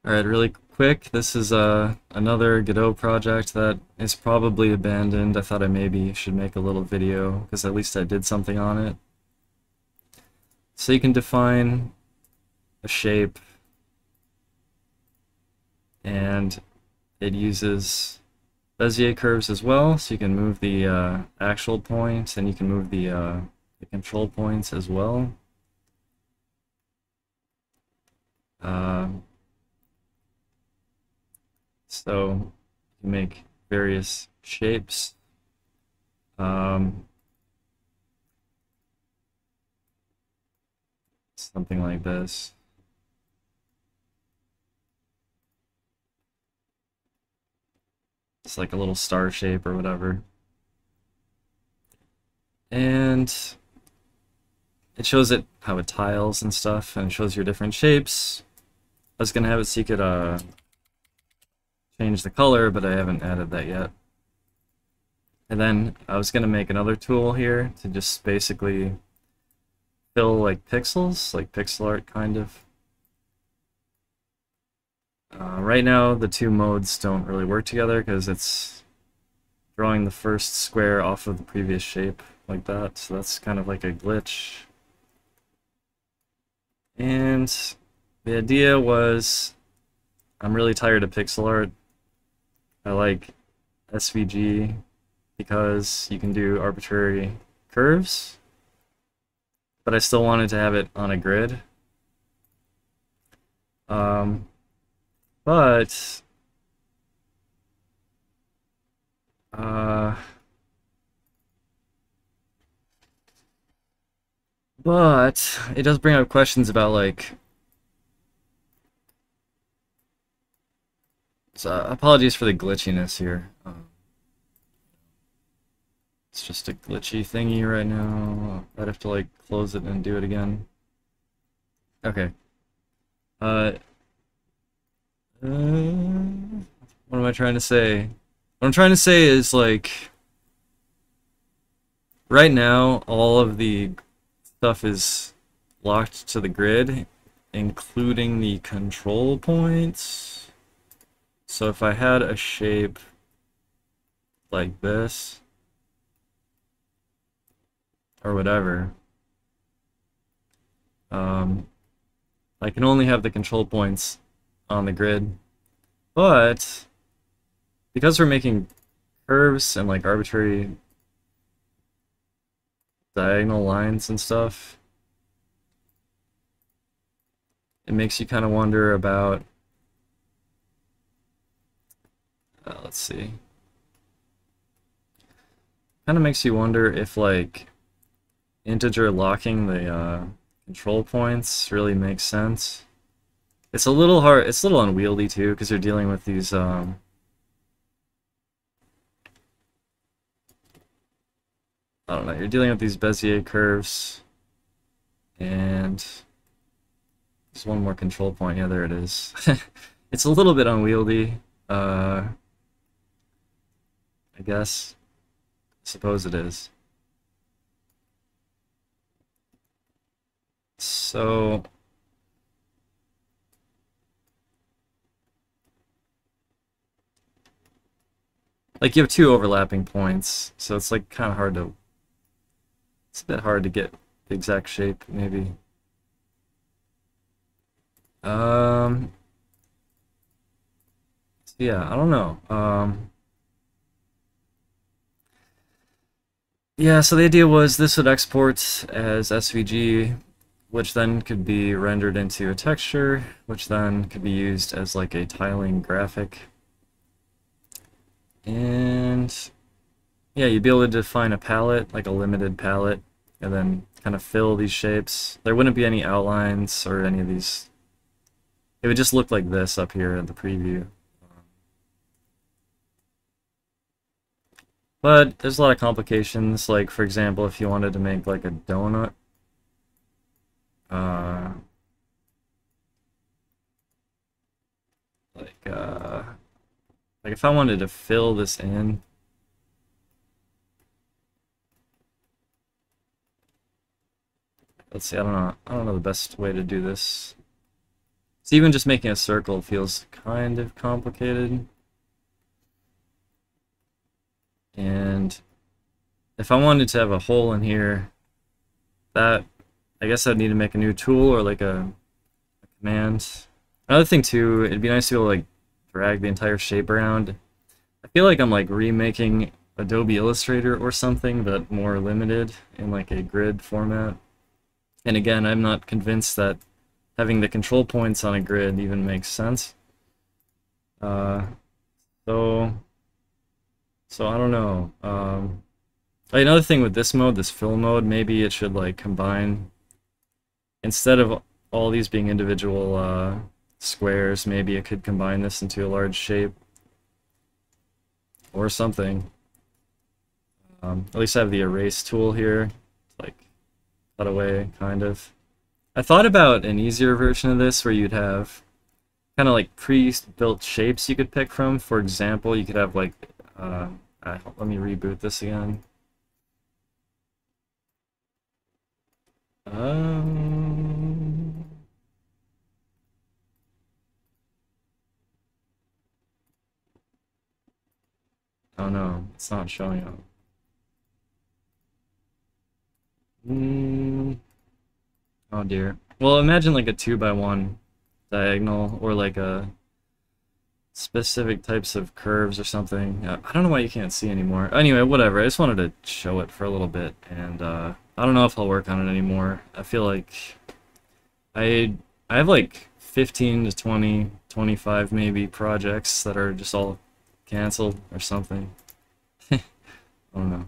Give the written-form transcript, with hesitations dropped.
Alright, really quick, this is another Godot project that is probably abandoned. I thought I maybe should make a little video, because at least I did something on it. So you can define a shape, and it uses Bezier curves as well, so you can move the actual points, and you can move the control points as well. Uh, so you make various shapes. Um, Something like this. It's like a little star shape or whatever. And it shows it how it tiles and stuff, and it shows your different shapes. I was gonna have it so you could change the color, but I haven't added that yet. And then I was gonna make another tool here to just basically fill like pixels, like pixel art kind of. Right now the two modes don't really work together because it's drawing the first square off of the previous shape like that, so that's kind of like a glitch. And the idea was, I'm really tired of pixel art. I like SVG because you can do arbitrary curves, but I still wanted to have it on a grid. Um, but uh, but it does bring up questions about like, so apologies for the glitchiness here. It's just a glitchy thingy right now. I'd have to like close it and do it again. Okay. Uh, what am I trying to say? What I'm trying to say is like, right now all of the stuff is locked to the grid, including the control points. So if I had a shape like this, or whatever, I can only have the control points on the grid. But because we're making curves and like arbitrary diagonal lines and stuff, it makes you kind of wonder about, let's see, kind of makes you wonder if like integer locking the control points really makes sense. It's a little hard, it's a little unwieldy too, because you're dealing with these I don't know, you're dealing with these Bezier curves, and there's one more control point. Yeah, there it is. It's a little bit unwieldy, I guess. I suppose it is. So like you have two overlapping points, so it's like kind of hard to, it's a bit hard to get the exact shape, maybe. Um, yeah, I don't know. Yeah, so the idea was this would export as SVG, which then could be rendered into a texture, which then could be used as like a tiling graphic. And yeah, you'd be able to define a palette, like a limited palette, and then kind of fill these shapes. There wouldn't be any outlines or any of these. It would just look like this up here in the preview. But there's a lot of complications, like for example, if you wanted to make like a donut, uh, like uh, like if I wanted to fill this in, let's see, I don't know the best way to do this. So even just making a circle feels kind of complicated. And if I wanted to have a hole in here, that I guess I'd need to make a new tool or like a command. Another thing too, it'd be nice to be able to like drag the entire shape around. I feel like I'm like remaking Adobe Illustrator or something, but more limited in like a grid format. And again, I'm not convinced that having the control points on a grid even makes sense. Uh, so I don't know. Another thing with this mode, this fill mode, maybe it should like combine, instead of all these being individual squares, maybe it could combine this into a large shape or something. At least I have the erase tool here to like cut away, kind of. I thought about an easier version of this where you'd have kind of like pre-built shapes you could pick from. For example, you could have like, let me reboot this again. Oh no, it's not showing up. Oh dear. Well, imagine like a 2x1 diagonal or like a specific types of curves or something. I don't know why you can't see anymore. Anyway, whatever. I just wanted to show it for a little bit, and I don't know if I'll work on it anymore. I feel like I have like 15 to 20, 25 maybe projects that are just all canceled or something. I don't know.